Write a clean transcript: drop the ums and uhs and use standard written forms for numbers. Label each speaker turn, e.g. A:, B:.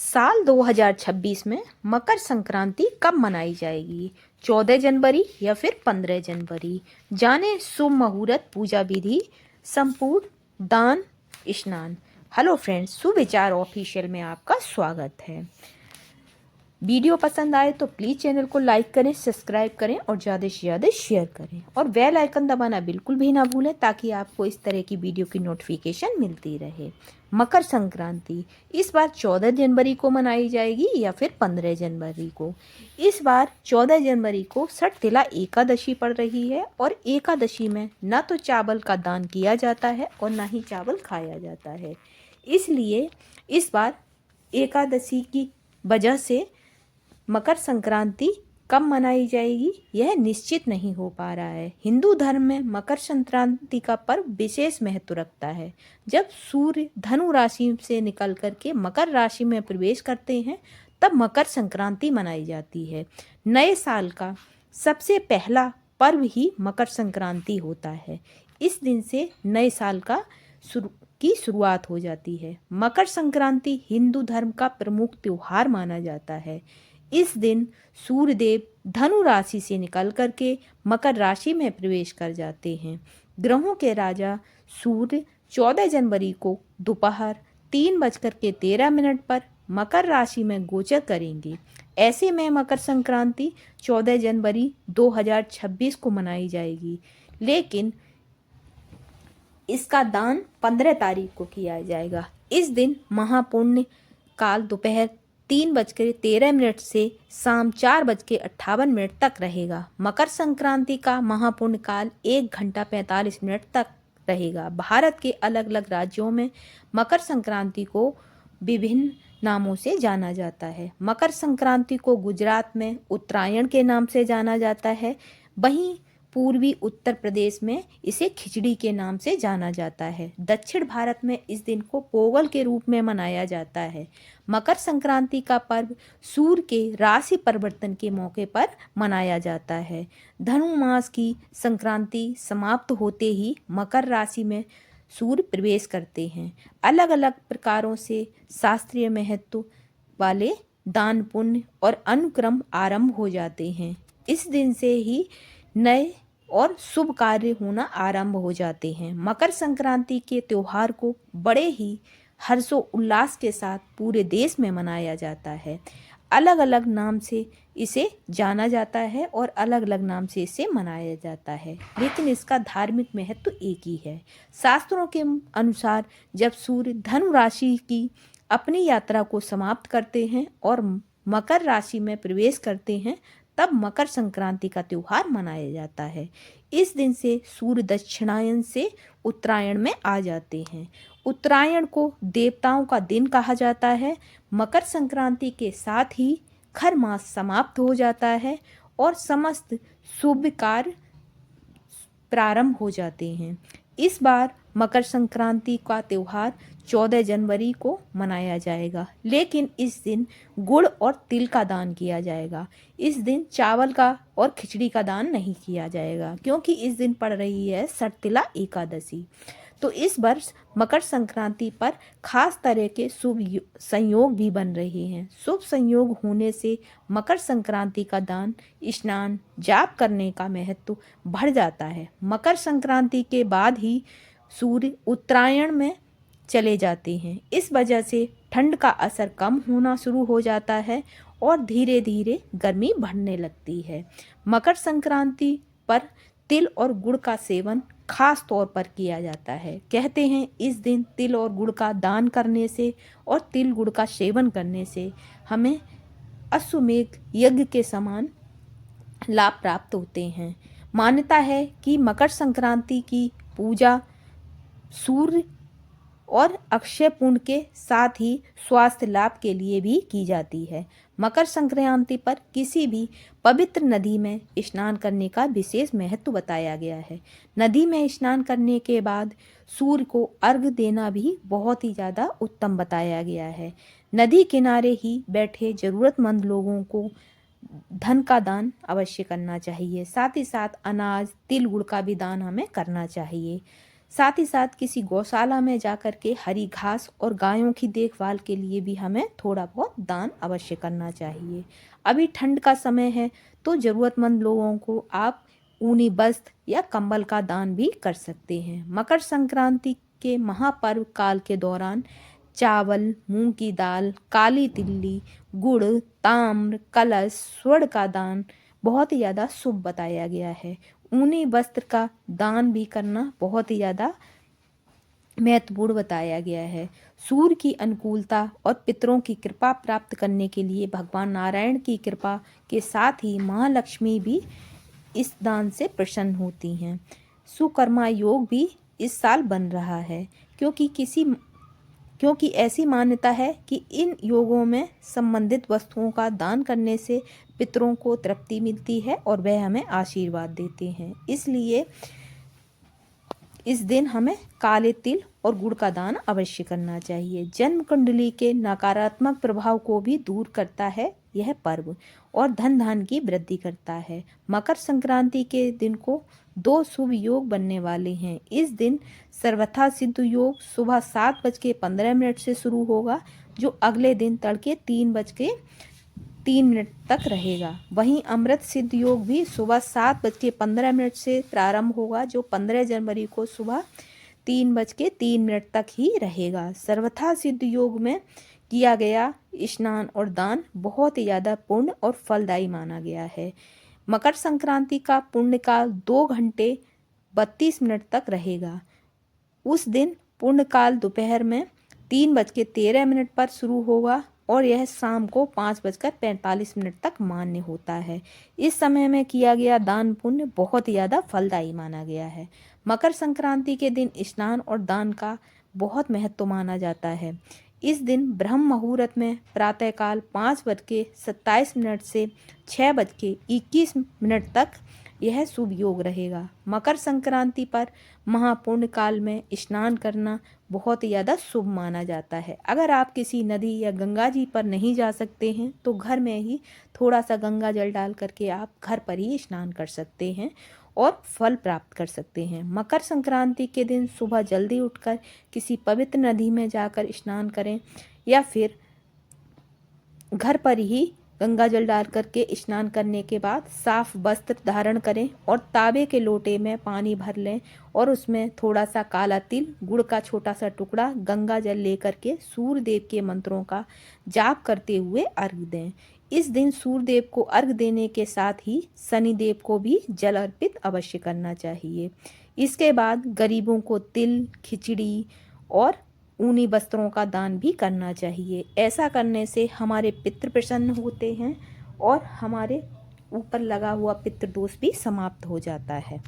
A: साल 2026 में मकर संक्रांति कब मनाई जाएगी? 14 जनवरी या फिर 15 जनवरी? जाने शुभ मुहूर्त, पूजा विधि, संपूर्ण दान, स्नान। हेलो फ्रेंड्स, सुविचार ऑफिशियल में आपका स्वागत है। वीडियो पसंद आए तो प्लीज़ चैनल को लाइक करें, सब्सक्राइब करें और ज़्यादा से ज़्यादा शेयर करें और बेल आइकन दबाना बिल्कुल भी ना भूलें ताकि आपको इस तरह की वीडियो की नोटिफिकेशन मिलती रहे। मकर संक्रांति इस बार 14 जनवरी को मनाई जाएगी या फिर 15 जनवरी को? इस बार 14 जनवरी को षटतिला एकादशी पड़ रही है और एकादशी में न तो चावल का दान किया जाता है और ना ही चावल खाया जाता है। इसलिए इस बार एकादशी की वजह से मकर संक्रांति कब मनाई जाएगी यह निश्चित नहीं हो पा रहा है। हिंदू धर्म में मकर संक्रांति का पर्व विशेष महत्व रखता है। जब सूर्य धनु राशि से निकल करके मकर राशि में प्रवेश करते हैं तब मकर संक्रांति मनाई जाती है। नए साल का सबसे पहला पर्व ही मकर संक्रांति होता है। इस दिन से नए साल की शुरुआत हो जाती है। मकर संक्रांति हिंदू धर्म का प्रमुख त्योहार माना जाता है। इस दिन सूर्यदेव धनु राशि से निकल करके मकर राशि में प्रवेश कर जाते हैं। ग्रहों के सूर्य 14 जनवरी को दोपहर 3:13 पर मकर राशि में गोचर करेंगे। ऐसे में मकर संक्रांति 14 जनवरी 2026 को मनाई जाएगी, लेकिन इसका दान 15 तारीख को किया जाएगा। इस दिन महापुण्य काल दोपहर 3:13 से शाम 4:58 तक रहेगा। मकर संक्रांति का महापुण्य काल 1 घंटा 45 मिनट तक रहेगा। भारत के अलग अलग राज्यों में मकर संक्रांति को विभिन्न नामों से जाना जाता है। मकर संक्रांति को गुजरात में उत्तरायण के नाम से जाना जाता है, वहीं पूर्वी उत्तर प्रदेश में इसे खिचड़ी के नाम से जाना जाता है। दक्षिण भारत में इस दिन को पोंगल के रूप में मनाया जाता है। मकर संक्रांति का पर्व सूर्य के राशि परिवर्तन के मौके पर मनाया जाता है। धनु मास की संक्रांति समाप्त होते ही मकर राशि में सूर्य प्रवेश करते हैं। अलग अलग प्रकारों से शास्त्रीय महत्व वाले दान पुण्य और अनुक्रम आरंभ हो जाते हैं। इस दिन से ही नए और शुभ कार्य होना आरंभ हो जाते हैं। मकर संक्रांति के त्योहार को बड़े ही हर्षोल्लास के साथ पूरे देश में मनाया जाता है। अलग अलग नाम से इसे जाना जाता है और अलग अलग नाम से इसे मनाया जाता है, लेकिन इसका धार्मिक महत्व एक ही है। शास्त्रों के अनुसार जब सूर्य धनु राशि की अपनी यात्रा को समाप्त करते हैं और मकर राशि में प्रवेश करते हैं तब मकर संक्रांति का त्योहार मनाया जाता है। इस दिन से सूर्य दक्षिणायन से उत्तरायण में आ जाते हैं। उत्तरायण को देवताओं का दिन कहा जाता है। मकर संक्रांति के साथ ही खर मास समाप्त हो जाता है और समस्त शुभ कार्य प्रारंभ हो जाते हैं। इस बार मकर संक्रांति का त्यौहार 14 जनवरी को मनाया जाएगा, लेकिन इस दिन गुड़ और तिल का दान किया जाएगा। इस दिन चावल का और खिचड़ी का दान नहीं किया जाएगा, क्योंकि इस दिन पड़ रही है षटतिला एकादशी। तो इस वर्ष मकर संक्रांति पर खास तरह के शुभ संयोग भी बन रहे हैं। शुभ संयोग होने से मकर संक्रांति का दान, स्नान, जाप करने का महत्व बढ़ जाता है। मकर संक्रांति के बाद ही सूर्य उत्तरायण में चले जाते हैं। इस वजह से ठंड का असर कम होना शुरू हो जाता है और धीरे धीरे गर्मी बढ़ने लगती है। मकर संक्रांति पर तिल और गुड़ का सेवन खास तौर पर किया जाता है। कहते हैं इस दिन तिल और गुड़ का दान करने से और तिल गुड़ का सेवन करने से हमें अश्वमेघ यज्ञ के समान लाभ प्राप्त होते हैं। मान्यता है कि मकर संक्रांति की पूजा सूर्य और अक्षय पुण्य के साथ ही स्वास्थ्य लाभ के लिए भी की जाती है। मकर संक्रांति पर किसी भी पवित्र नदी में स्नान करने का विशेष महत्व बताया गया है। नदी में स्नान करने के बाद सूर्य को अर्घ्य देना भी बहुत ही ज़्यादा उत्तम बताया गया है। नदी किनारे ही बैठे ज़रूरतमंद लोगों को धन का दान अवश्य करना चाहिए। साथ ही साथ अनाज, तिल, गुड़ का भी दान हमें करना चाहिए। साथ ही साथ किसी गौशाला में जाकर के हरी घास और गायों की देखभाल के लिए भी हमें थोड़ा बहुत दान अवश्य करना चाहिए। अभी ठंड का समय है तो ज़रूरतमंद लोगों को आप ऊनी वस्त्र या कंबल का दान भी कर सकते हैं। मकर संक्रांति के महापर्व काल के दौरान चावल, मूंग की दाल, काली तिल्ली, गुड़, ताम्र, कलश, स्वर्ण का दान बहुत ही ज़्यादा शुभ बताया गया है। ऊनी वस्त्र का दान भी करना बहुत ही ज़्यादा महत्वपूर्ण बताया गया है। सूर्य की अनुकूलता और पितरों की कृपा प्राप्त करने के लिए भगवान नारायण की कृपा के साथ ही महालक्ष्मी भी इस दान से प्रसन्न होती हैं। सुकर्मा योग भी इस साल बन रहा है क्योंकि ऐसी मान्यता है कि इन योगों में संबंधित वस्तुओं का दान करने से पितरों को तृप्ति मिलती है और वह हमें आशीर्वाद देते हैं। इसलिए इस दिन हमें काले तिल और गुड़ का दान अवश्य करना चाहिए। जन्म कुंडली के नकारात्मक प्रभाव को भी दूर करता है यह पर्व और धन धान की वृद्धि करता है। मकर संक्रांति के दिन को 2 शुभ योग बनने वाले हैं। इस दिन सर्वथा सिद्ध योग सुबह 7:15 से शुरू होगा, जो अगले दिन तड़के 3:03 तक रहेगा। वहीं अमृत सिद्ध योग भी सुबह 7:15 से प्रारंभ होगा, जो 15 जनवरी को सुबह 3:03 तक ही रहेगा। सर्वथा सिद्ध योग में किया गया स्नान और दान बहुत ही ज़्यादा पुण्य और फलदायी माना गया है। मकर संक्रांति का पुण्यकाल 2 घंटे 32 मिनट तक रहेगा। उस दिन पुण्यकाल दोपहर में 3:13 पर शुरू होगा और यह शाम को 5:45 तक मान्य होता है। इस समय में किया गया दान पुण्य बहुत ही ज़्यादा फलदायी माना गया है। मकर संक्रांति के दिन स्नान और दान का बहुत महत्व माना जाता है। इस दिन ब्रह्म मुहूर्त में प्रातःकाल 5:27 से 6:21 तक यह शुभ योग रहेगा। मकर संक्रांति पर महापुण्य काल में स्नान करना बहुत ही ज़्यादा शुभ माना जाता है। अगर आप किसी नदी या गंगा जी पर नहीं जा सकते हैं तो घर में ही थोड़ा सा गंगा जल डाल करके आप घर पर ही स्नान कर सकते हैं और फल प्राप्त कर सकते हैं। मकर संक्रांति के दिन सुबह जल्दी उठकर किसी पवित्र नदी में जाकर स्नान करें या फिर घर पर ही गंगा जल डाल करके स्नान करने के बाद साफ वस्त्र धारण करें और तांबे के लोटे में पानी भर लें और उसमें थोड़ा सा काला तिल, गुड़ का छोटा सा टुकड़ा, गंगा जल लेकर के सूर्य देव के मंत्रों का जाप करते हुए अर्घ्य दें। इस दिन सूर्य देव को अर्घ्य देने के साथ ही शनि देव को भी जल अर्पित अवश्य करना चाहिए। इसके बाद गरीबों को तिल, खिचड़ी और ऊनी वस्त्रों का दान भी करना चाहिए। ऐसा करने से हमारे पितृ प्रसन्न होते हैं और हमारे ऊपर लगा हुआ पितृदोष भी समाप्त हो जाता है।